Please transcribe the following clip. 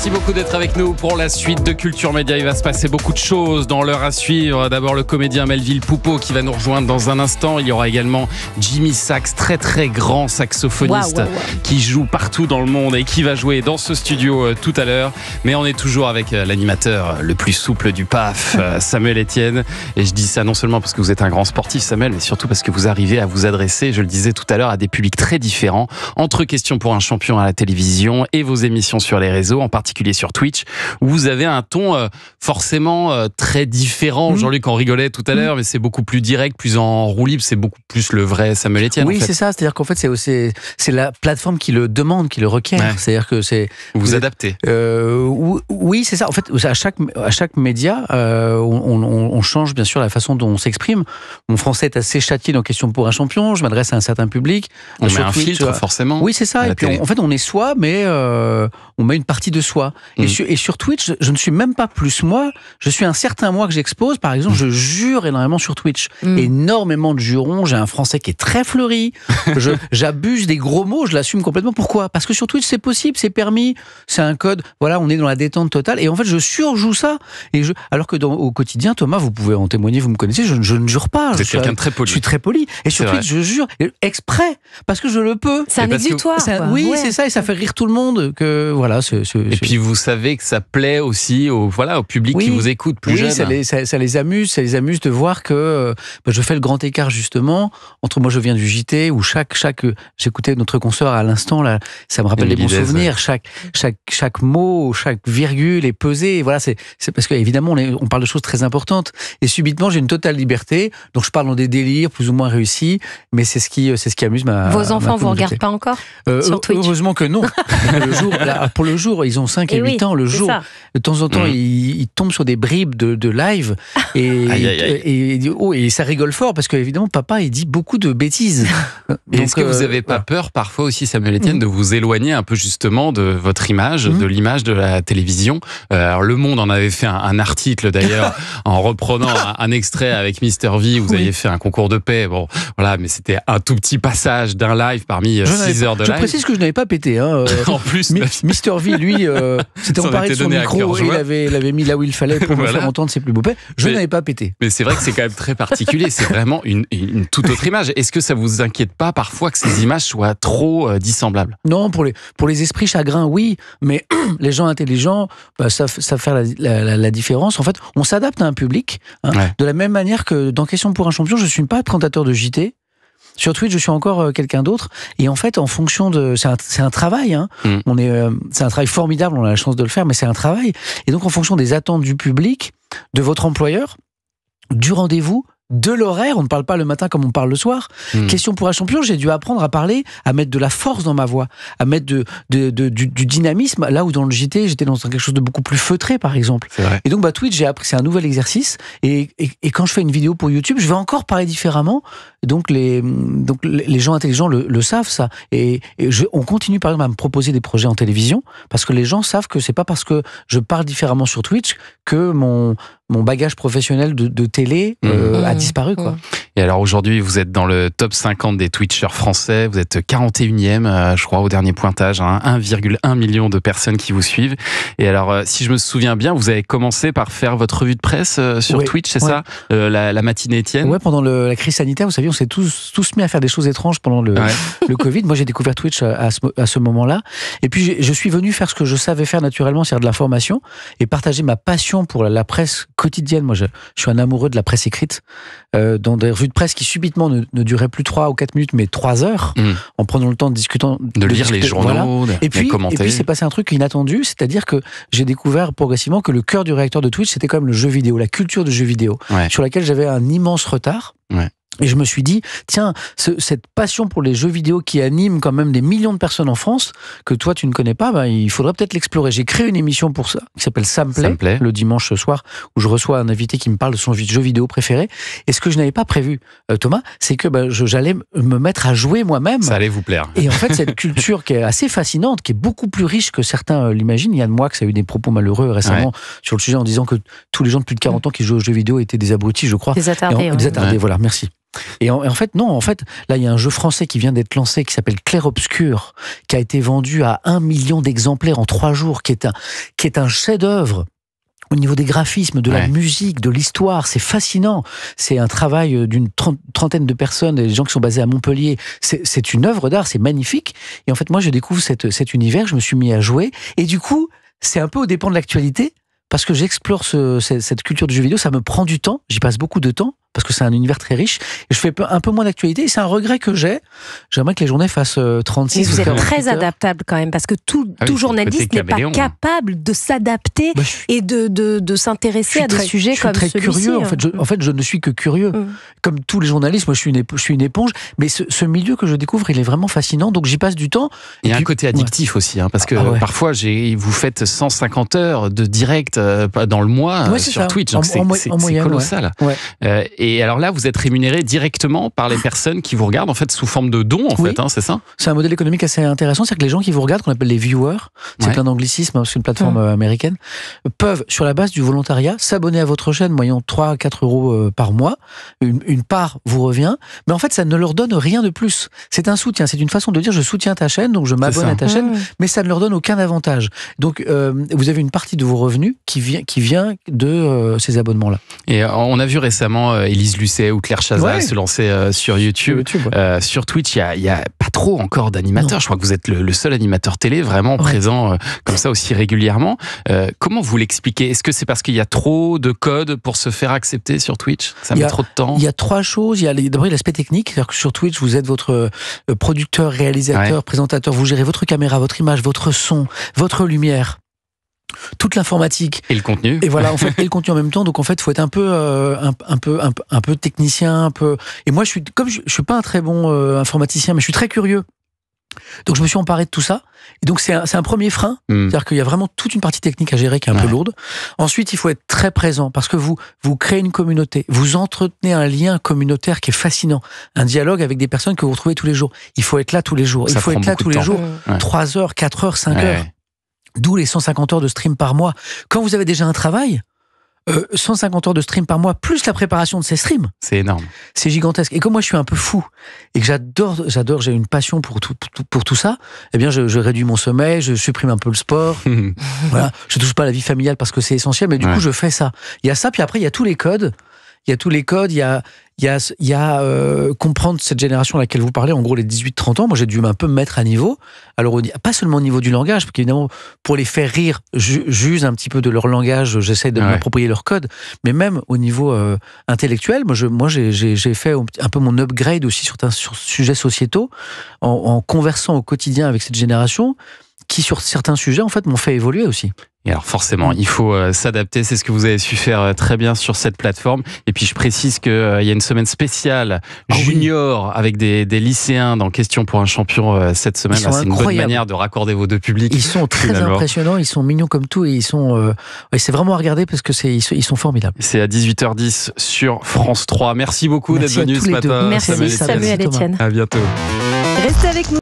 Merci beaucoup d'être avec nous pour la suite de Culture Média. Il va se passer beaucoup de choses dans l'heure à suivre. D'abord, le comédien Melville Poupeau qui va nous rejoindre dans un instant. Il y aura également Jimmy Sax, très très grand saxophoniste qui joue partout dans le monde et qui va jouer dans ce studio tout à l'heure. Mais on est toujours avec l'animateur le plus souple du PAF, Samuel Etienne. Et je dis ça non seulement parce que vous êtes un grand sportif, Samuel, mais surtout parce que vous arrivez à vous adresser, je le disais tout à l'heure, à des publics très différents. Entre Questions pour un champion à la télévision et vos émissions sur les réseaux, en particulier sur Twitch, où vous avez un ton forcément très différent. Jean-Luc en rigolait tout à l'heure, mais c'est beaucoup plus direct, plus en roue libre, c'est beaucoup plus le vrai Samuel Etienne. Oui, en fait. c'est ça, c'est-à-dire qu'en fait, c'est la plateforme qui le demande, qui le requiert. Ouais. C'est-à-dire que c'est... Vous adaptez. Oui, c'est ça. En fait, à chaque média, on change bien sûr la façon dont on s'exprime. Mon français est assez châtié dans Questions pour un champion, je m'adresse à un certain public. On met un filtre, forcément. Oui, c'est ça. Et puis, en fait, on est soi, mais on met une partie de soi. Et sur Twitch, je ne suis même pas plus moi, je suis un certain moi que j'expose. Par exemple, je jure énormément sur Twitch. Énormément de jurons, j'ai un français qui est très fleuri, j'abuse des gros mots, je l'assume complètement. Pourquoi ? Parce que sur Twitch, c'est possible, c'est permis, c'est un code, voilà, on est dans la détente totale. Et en fait, je surjoue ça. Alors que au quotidien, Thomas, vous pouvez en témoigner, vous me connaissez, je ne jure pas. Vous êtes quelqu'un de très poli. Je suis très poli. Et sur Twitch, je jure exprès, parce que je le peux. C'est un exutoire. Oui, c'est ça, et ça fait rire tout le monde. Que, voilà, et puis vous savez que ça plaît aussi au public qui vous écoute plus jeune. Ça les amuse de voir que je fais le grand écart justement entre moi, je viens du JT où j'écoutais notre consoeur à l'instant là, ça me rappelle des bons souvenirs. Chaque mot, chaque virgule est pesé. Voilà, c'est parce qu'évidemment on parle de choses très importantes et subitement j'ai une totale liberté, donc je parle dans des délires plus ou moins réussis, mais c'est ce qui amuse ma. Vos enfants vous regardent pas encore sur Twitch? Heureusement que non. Pour le jour, ils ont 5 et 8 ans. Le jour, de temps en temps, ils tombent sur des bribes de live et ça rigole fort parce qu'évidemment, papa, il dit beaucoup de bêtises. Est-ce que vous n'avez pas peur parfois aussi, Samuel Etienne, de vous éloigner un peu justement de votre image, de l'image de la télévision? Alors, Le Monde en avait fait un article d'ailleurs en reprenant un extrait avec Mister V. Vous aviez fait un concours de paix. Bon, voilà, mais c'était un tout petit passage d'un live parmi 6 heures de live. Je précise que je n'avais pas pété. En plus, Mister V, lui, c'était emparé de son micro et il avait mis là où il fallait pour me faire entendre ses plus beaux paix. Je n'avais pas pété. Mais c'est vrai que c'est quand même très particulier. C'est vraiment une toute autre image. Est-ce que ça vous inquiète pas parfois que ces images soient trop dissemblables? Non, pour les esprits chagrins, oui. Mais les gens intelligents savent faire la différence. En fait, on s'adapte à un public. De la même manière que dans Questions pour un champion, je ne suis pas présentateur de JT. Sur Twitch, je suis encore quelqu'un d'autre. Et en fait, en fonction de... C'est un travail. C'est un travail formidable, on a la chance de le faire, mais c'est un travail. Et donc, en fonction des attentes du public, de votre employeur, du rendez-vous, de l'horaire, on ne parle pas le matin comme on parle le soir. Question pour un champion, j'ai dû apprendre à parler, à mettre de la force dans ma voix, à mettre du dynamisme, là où dans le JT, j'étais dans quelque chose de beaucoup plus feutré, par exemple. Et donc, Twitch, j'ai appris, c'est un nouvel exercice, et quand je fais une vidéo pour YouTube, je vais encore parler différemment, donc les gens intelligents le savent, ça. On continue, par exemple, à me proposer des projets en télévision, parce que les gens savent que c'est pas parce que je parle différemment sur Twitch que mon bagage professionnel de télé a disparu, quoi. Et alors aujourd'hui, vous êtes dans le top 50 des Twitchers français, vous êtes 41e, je crois, au dernier pointage, 1,1 million de personnes qui vous suivent. Et alors, si je me souviens bien, vous avez commencé par faire votre revue de presse sur Twitch, c'est ça, la matinée Etienne? Oui, pendant la crise sanitaire, vous savez, on s'est tous mis à faire des choses étranges pendant le Covid. Moi, j'ai découvert Twitch à ce moment-là. Et puis, je suis venu faire ce que je savais faire naturellement, c'est-à-dire de l'information, et partager ma passion pour la presse quotidienne. Moi, je suis un amoureux de la presse écrite, dans des revues de presse qui subitement ne duraient plus 3 ou 4 minutes, mais 3 heures, en prenant le temps de lire les journaux, et puis, commenter. Et puis, c'est passé un truc inattendu, c'est-à-dire que j'ai découvert progressivement que le cœur du réacteur de Twitch, c'était quand même le jeu vidéo, la culture de jeu vidéo, sur laquelle j'avais un immense retard. Et je me suis dit, tiens, cette passion pour les jeux vidéo qui anime quand même des millions de personnes en France, que toi tu ne connais pas, il faudrait peut-être l'explorer. J'ai créé une émission pour ça, qui s'appelle Samplay, le dimanche soir, où je reçois un invité qui me parle de son jeu vidéo préféré. Et ce que je n'avais pas prévu, Thomas, c'est que j'allais me mettre à jouer moi-même. Ça allait vous plaire. Et en fait, cette culture qui est assez fascinante, qui est beaucoup plus riche que certains l'imaginent. Yann Moix a eu des propos malheureux récemment sur le sujet en disant que tous les gens de plus de 40 ans qui jouent aux jeux vidéo étaient des abrutis, je crois. Des attardés. Des attardés, voilà, merci. Et en fait, non, en fait, là, il y a un jeu français qui vient d'être lancé qui s'appelle Clair-Obscur, qui a été vendu à 1 million d'exemplaires en 3 jours, qui est un chef-d'œuvre. Au niveau des graphismes, de la musique, de l'histoire, c'est fascinant. C'est un travail d'une trentaine de personnes, des gens qui sont basés à Montpellier. C'est une œuvre d'art, c'est magnifique. Et en fait, moi, je découvre cet univers, je me suis mis à jouer. Et du coup, c'est un peu aux dépens de l'actualité, parce que j'explore cette culture du jeu vidéo, ça me prend du temps, j'y passe beaucoup de temps, parce que c'est un univers très riche, et je fais un peu moins d'actualité, et c'est un regret que j'ai. J'aimerais que les journées fassent 36 Mais vous êtes 48 très heures. adaptable quand même, parce que tout journaliste n'est pas capable de s'adapter et de s'intéresser à des sujets comme celui-ci. Je suis très curieux, en fait, je ne suis que curieux. Comme tous les journalistes, moi je suis une éponge, mais ce milieu que je découvre, il est vraiment fascinant, donc j'y passe du temps. Il y a un côté addictif aussi, parce que parfois vous faites 150 heures de direct dans le mois sur Twitch, donc c'est colossal. Et alors là, vous êtes rémunéré directement par les personnes qui vous regardent, en fait, sous forme de dons, c'est ça ? C'est un modèle économique assez intéressant, c'est que les gens qui vous regardent, qu'on appelle les viewers, c'est plein d'anglicisme, c'est une plateforme américaine, peuvent, sur la base du volontariat, s'abonner à votre chaîne, moyennant 3 à 4 euros par mois. Une part vous revient, mais en fait, ça ne leur donne rien de plus. C'est un soutien, c'est une façon de dire je soutiens ta chaîne, donc je m'abonne à ta chaîne, mais ça ne leur donne aucun avantage. Donc, vous avez une partie de vos revenus qui vient de ces abonnements-là. Et on a vu récemment Élise Lucet ou Claire Chazal se lancer sur YouTube. Sur Twitch, il y a pas trop encore d'animateurs. Je crois que vous êtes le seul animateur télé vraiment présent comme ça aussi régulièrement. Comment vous l'expliquez ? Est-ce que c'est parce qu'il y a trop de codes pour se faire accepter sur Twitch ? Ça met trop de temps ? Il y a 3 choses. Il y a d'abord l'aspect technique, c'est-à-dire que sur Twitch, vous êtes votre producteur, réalisateur, présentateur, vous gérez votre caméra, votre image, votre son, votre lumière. Toute l'informatique et le contenu, et voilà, en fait, et le contenu en même temps. Donc en fait, faut être un peu technicien, un peu. Et moi, je suis pas un très bon informaticien, mais je suis très curieux. Donc je me suis emparé de tout ça. Et donc c'est un premier frein, c'est-à-dire qu'il y a vraiment toute une partie technique à gérer qui est un peu lourde. Ensuite, il faut être très présent parce que vous créez une communauté, vous entretenez un lien communautaire qui est fascinant, un dialogue avec des personnes que vous retrouvez tous les jours. Il faut être là tous les jours. Il faut être là tous les jours, 3 heures, 4 heures, 5 heures. D'où les 150 heures de stream par mois. Quand vous avez déjà un travail, 150 heures de stream par mois, plus la préparation de ces streams. C'est énorme. C'est gigantesque. Et comme moi, je suis un peu fou, et que j'adore, j'ai une passion pour tout ça, eh bien, je réduis mon sommeil, je supprime un peu le sport. Voilà. Je touche pas à la vie familiale parce que c'est essentiel, mais du coup, je fais ça. Il y a ça, puis après, il y a tous les codes. Il y a comprendre cette génération à laquelle vous parlez, en gros les 18-30 ans. Moi, j'ai dû un peu me mettre à niveau. Alors, pas seulement au niveau du langage, parce qu'évidemment, pour les faire rire, j'use un petit peu de leur langage, j'essaie de m'approprier leur code, mais même au niveau intellectuel, moi, j'ai fait un peu mon upgrade aussi sur sujets sociétaux, en conversant au quotidien avec cette génération, qui sur certains sujets, en fait, m'ont fait évoluer aussi. Et alors forcément, il faut s'adapter, c'est ce que vous avez su faire très bien sur cette plateforme. Et puis je précise qu'il y a une semaine spéciale junior avec des lycéens dans Question pour un champion cette semaine. C'est une bonne manière de raccorder vos deux publics. Ils sont très impressionnants, ils sont mignons comme tout et ils sont. C'est vraiment à regarder parce que ils sont formidables. C'est à 18h10 sur France 3. Merci beaucoup d'être venu ce matin. Merci Samuel Etienne. À bientôt. Restez avec nous.